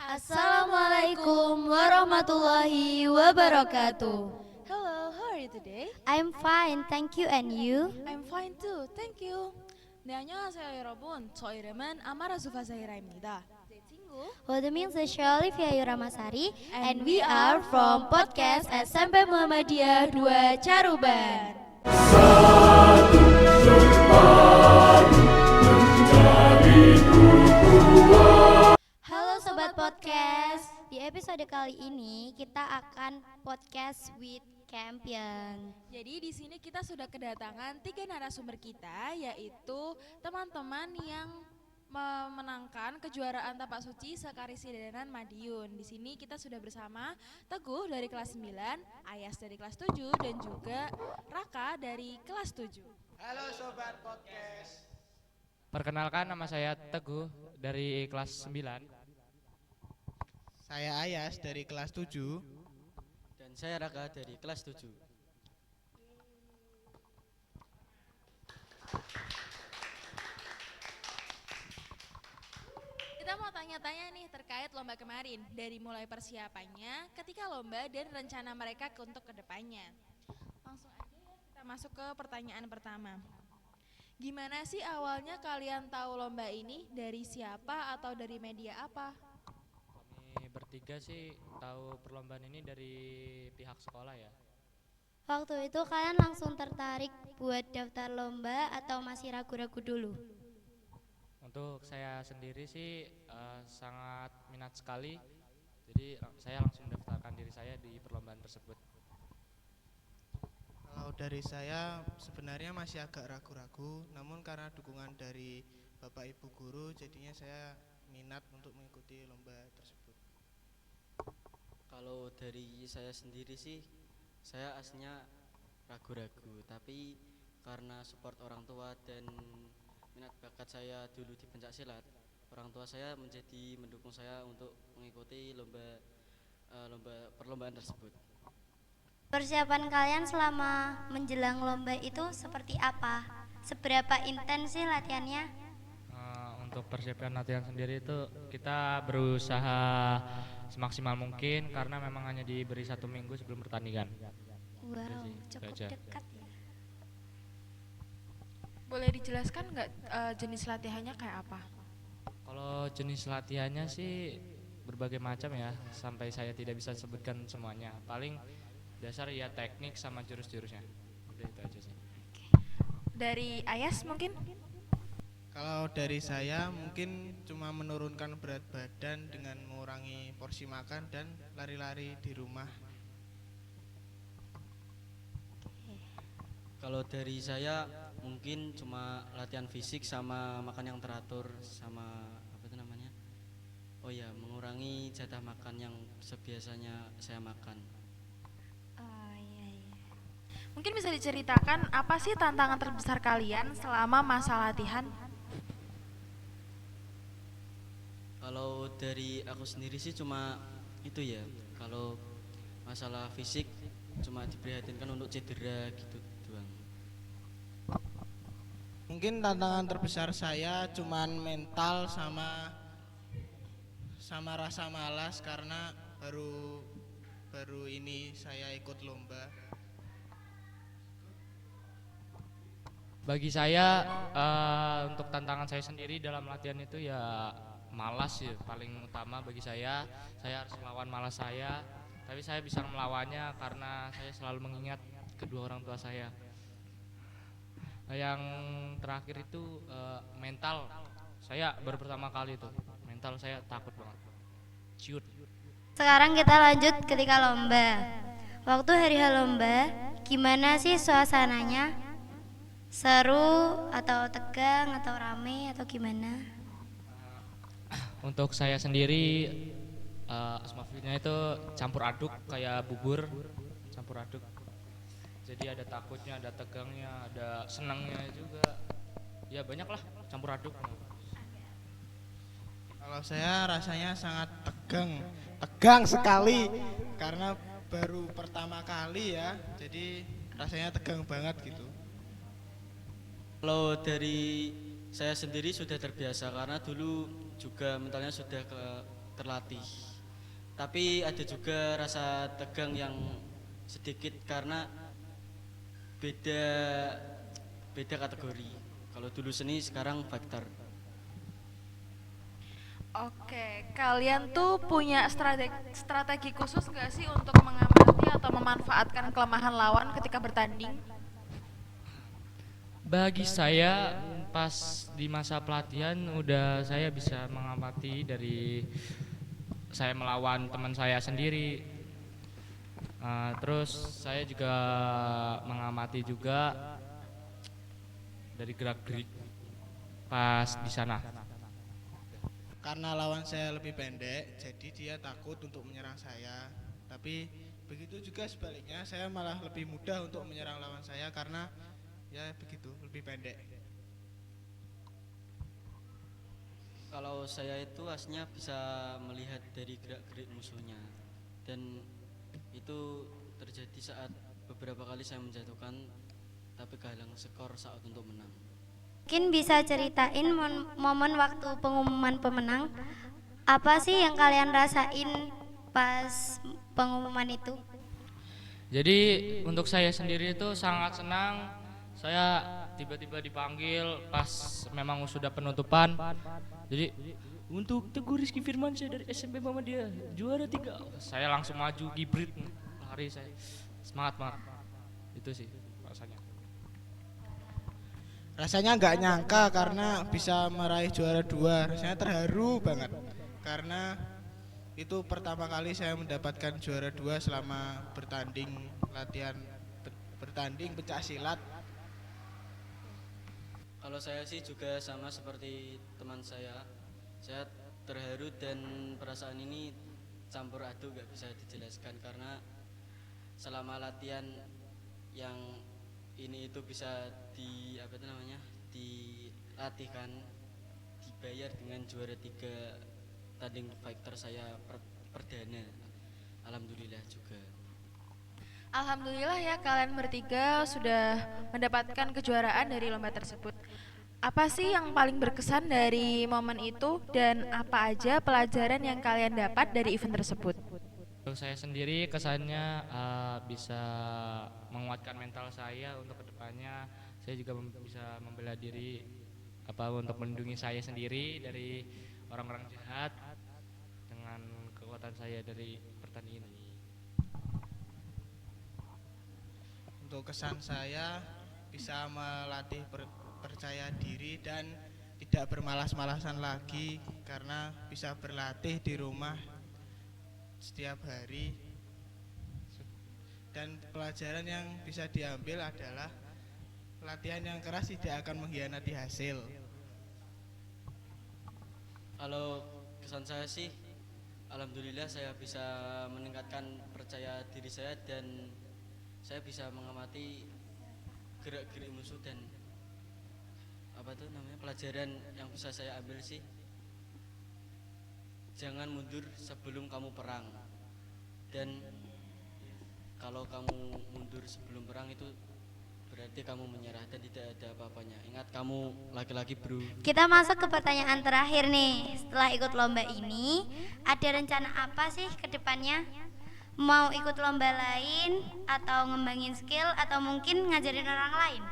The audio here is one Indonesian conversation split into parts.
Assalamualaikum warahmatullahi wabarakatuh. Hello, how are you today? I'm fine, thank you. And you? I'm fine too, thank you. 네, 안녕하세요 여러분. 저 이름은 아마라수파 자히라입니다. 제 친구 What means Olivia Yuramasari, and we are from podcast SMP Muhammadiyah 2 Caruban. Halo Sobat Podcast, di episode kali ini kita akan podcast with Champion. Jadi di sini kita sudah kedatangan 3 narasumber kita, yaitu teman-teman yang memenangkan kejuaraan tapak suci Sekarisi Dedanan Madiun. Di sini kita sudah bersama Teguh dari kelas 9, Ayas dari kelas 7 dan juga Raka dari kelas 7. Halo Sobat Podcast. Perkenalkan, nama saya Teguh dari kelas 9. Saya Ayas dari kelas 7. Dan saya Raka dari kelas 7. Kita mau tanya-tanya nih terkait lomba kemarin, dari mulai persiapannya, ketika lomba dan rencana mereka untuk kedepannya. Langsung aja ya, kita masuk ke pertanyaan pertama. Gimana sih awalnya kalian tahu lomba ini? Dari siapa atau dari media apa? Kami bertiga sih tahu perlombaan ini dari pihak sekolah ya. Waktu itu kalian langsung tertarik buat daftar lomba atau masih ragu-ragu dulu? Untuk saya sendiri sih sangat minat sekali. Jadi saya langsung mendaftarkan diri saya di perlombaan tersebut. Kalau dari saya sebenarnya masih agak ragu-ragu, namun karena dukungan dari Bapak Ibu guru jadinya saya minat untuk mengikuti lomba tersebut. Kalau dari saya sendiri sih, saya aslinya ragu-ragu, tapi karena support orang tua dan minat bakat saya dulu di pencaksilat, orang tua saya menjadi mendukung saya untuk mengikuti perlombaan tersebut. Persiapan kalian selama menjelang lomba itu seperti apa? Seberapa intens sih latihannya? Untuk persiapan latihan sendiri itu kita berusaha semaksimal mungkin karena memang hanya diberi 1 minggu sebelum pertandingan. Wow, Itu cukup aja. dekat ya. Boleh dijelaskan nggak jenis latihannya kayak apa? Kalau jenis latihannya sih berbagai macam ya, sampai saya tidak bisa sebutkan semuanya. Paling dasar ya teknik sama jurus-jurusnya. Udah itu aja sih. Dari Ayas mungkin? Kalau dari saya mungkin cuma menurunkan berat badan dengan mengurangi porsi makan dan lari-lari di rumah. Kalau dari saya mungkin cuma latihan fisik sama makan yang teratur sama apa itu namanya? Oh ya, mengurangi jatah makan yang sebiasanya saya makan. Oh iya iya. Mungkin bisa diceritakan apa sih tantangan terbesar kalian selama masa latihan? Kalau dari aku sendiri sih cuma itu ya. Kalau masalah fisik cuma diprihatinkan untuk cedera gitu doang. Mungkin tantangan terbesar saya cuman mental sama rasa malas karena baru ini saya ikut lomba. Bagi saya untuk tantangan saya sendiri dalam latihan itu ya malas ya paling utama bagi saya. Saya harus melawan malas saya, tapi saya bisa melawannya karena saya selalu mengingat kedua orang tua saya. Yang terakhir itu mental. Saya baru pertama kali itu mental saya takut banget. Ciut. Sekarang kita lanjut ketika lomba. Waktu hari lomba, gimana sih suasananya? Seru atau tegang atau rame atau gimana? Untuk saya sendiri asmafidnya itu campur aduk kayak bubur, campur aduk. Jadi ada takutnya, ada tegangnya, ada senangnya juga. Ya banyak lah campur aduk. Kalau saya rasanya sangat tegang sekali karena baru pertama kali ya, jadi rasanya tegang banget gitu. Kalau dari saya sendiri sudah terbiasa karena dulu juga mentalnya sudah terlatih. Tapi ada juga rasa tegang yang sedikit karena beda beda kategori. Kalau dulu seni, sekarang fighter. Oke, kalian tuh punya strategi khusus nggak sih untuk mengamati atau memanfaatkan kelemahan lawan ketika bertanding? Bagi saya pas di masa pelatihan udah saya bisa mengamati dari saya melawan teman saya sendiri. Terus saya juga mengamati juga dari gerak-gerik pas di sana. Karena lawan saya lebih pendek, jadi dia takut untuk menyerang saya. Tapi begitu juga sebaliknya, saya malah lebih mudah untuk menyerang lawan saya karena ya begitu, lebih pendek. Kalau saya itu aslinya bisa melihat dari gerak-gerik musuhnya, dan itu terjadi saat beberapa kali saya menjatuhkan tapi kehalang skor saat untuk menang. Mungkin bisa ceritain momen waktu pengumuman pemenang. Apa sih yang kalian rasain pas pengumuman itu? Jadi untuk saya sendiri itu sangat senang. Saya tiba-tiba dipanggil pas memang sudah penutupan. Jadi untuk Teguh Rizky Firmansyah dari SMP Muhammadiyah juara 3. Saya langsung maju gibrit lari saya. Semangat banget. Itu sih rasanya. Rasanya nggak nyangka karena bisa meraih juara 2. Rasanya terharu banget karena itu pertama kali saya mendapatkan juara 2 selama bertanding latihan bertanding pencak silat. Kalau saya sih juga sama seperti teman saya terharu dan perasaan ini campur aduk, gak bisa dijelaskan karena selama latihan yang ini itu bisa dilatihkan, dibayar dengan juara 3 tanding fighter saya perdana. Alhamdulillah juga. Alhamdulillah ya kalian bertiga sudah mendapatkan kejuaraan dari lomba tersebut. Apa sih yang paling berkesan dari momen itu dan apa aja pelajaran yang kalian dapat dari event tersebut? Untuk saya sendiri kesannya bisa menguatkan mental saya untuk kedepannya. Saya juga bisa membela diri untuk melindungi saya sendiri dari orang-orang jahat dengan kekuatan saya dari pertandingan ini. Untuk kesan saya bisa melatih percaya diri dan tidak bermalas-malasan lagi karena bisa berlatih di rumah setiap hari. Dan pelajaran yang bisa diambil adalah latihan yang keras tidak akan mengkhianati hasil. Kalau kesan saya sih, alhamdulillah saya bisa meningkatkan percaya diri saya dan saya bisa mengamati gerak-gerik musuh dan pelajaran yang bisa saya ambil sih, jangan mundur sebelum kamu perang. Dan kalau kamu mundur sebelum perang itu berarti kamu menyerah dan tidak ada apa-apanya. Ingat, kamu laki-laki bro. Kita masuk ke pertanyaan terakhir nih. Setelah ikut lomba ini, ada rencana apa sih ke depannya? Mau ikut lomba lain atau ngembangin skill atau mungkin ngajarin orang lain?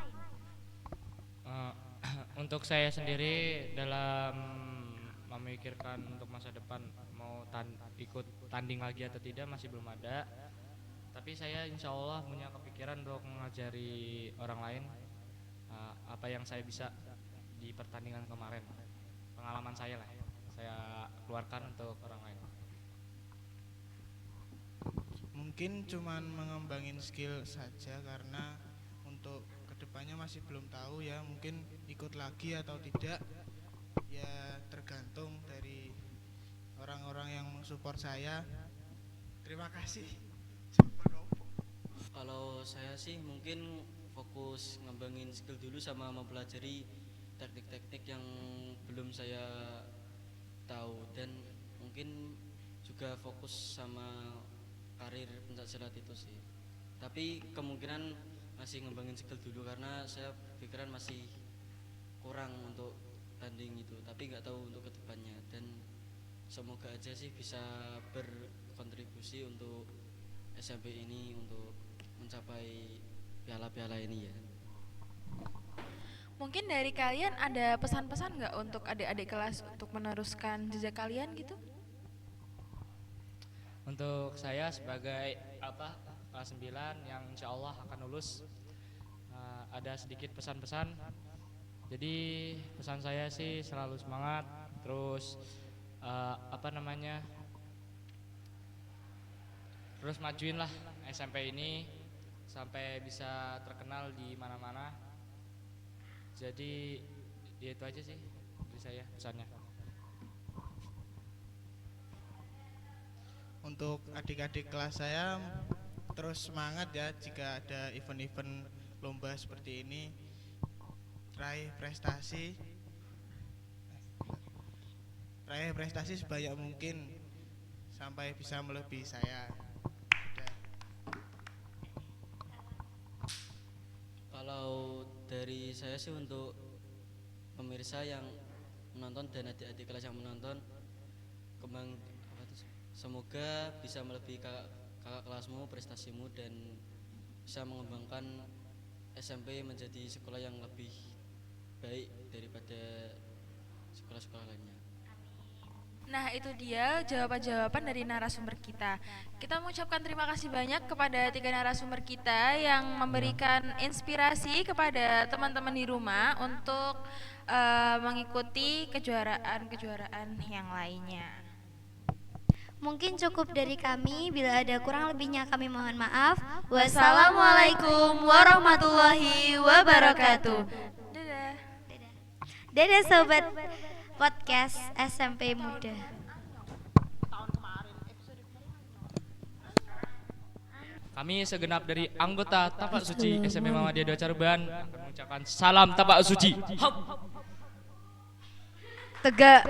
Untuk saya sendiri dalam memikirkan untuk masa depan mau ikut tanding lagi atau tidak masih belum ada. Tapi saya insya Allah punya kepikiran untuk mengajari orang lain apa yang saya bisa di pertandingan kemarin. Pengalaman saya lah, saya keluarkan untuk orang lain. Mungkin cuman mengembangin skill saja karena untuk kedepannya masih belum tahu ya, mungkin ikut lagi atau tidak ya tergantung dari orang-orang yang mensupport saya. Terima kasih. Kalau saya sih mungkin fokus ngembangin skill dulu sama mempelajari teknik-teknik yang belum saya tahu, dan mungkin juga fokus sama karir pencaksilat itu sih. Tapi kemungkinan masih ngembangin skill dulu karena saya pikiran masih kurang untuk tanding itu, tapi nggak tahu untuk kedepannya. Dan semoga aja sih bisa berkontribusi untuk SMP ini untuk mencapai piala-piala ini ya. Mungkin dari kalian ada pesan-pesan nggak untuk adik-adik kelas untuk meneruskan jejak kalian gitu? Untuk saya sebagai kelas 9 yang insya Allah akan lulus, ada sedikit pesan-pesan. Jadi pesan saya sih selalu semangat, terus terus majuin lah SMP ini sampai bisa terkenal di mana-mana. Jadi ya itu aja sih dari saya pesannya. Untuk adik-adik kelas saya terus semangat ya, jika ada event-event lomba seperti ini, raih prestasi sebanyak mungkin sampai bisa melebihi saya. Udah. Kalau dari saya sih untuk pemirsa yang menonton dan adik-adik kelas yang menonton, semoga bisa melebihi kakak kelasmu, prestasimu, dan bisa mengembangkan SMP menjadi sekolah yang lebih baik daripada sekolah-sekolah lainnya. Nah, itu dia jawaban-jawaban dari narasumber kita. Kita mengucapkan terima kasih banyak kepada 3 narasumber kita yang memberikan inspirasi kepada teman-teman di rumah untuk mengikuti kejuaraan-kejuaraan yang lainnya. Mungkin cukup dari kami, bila ada kurang lebihnya kami mohon maaf. Wassalamualaikum warahmatullahi wabarakatuh. Dadah. Dadah sobat podcast SMP Muda. Kami segenap dari anggota Tapak Suci SMP Muhammadiyah Dua Caruban akan mengucapkan salam Tapak Suci. Tegak.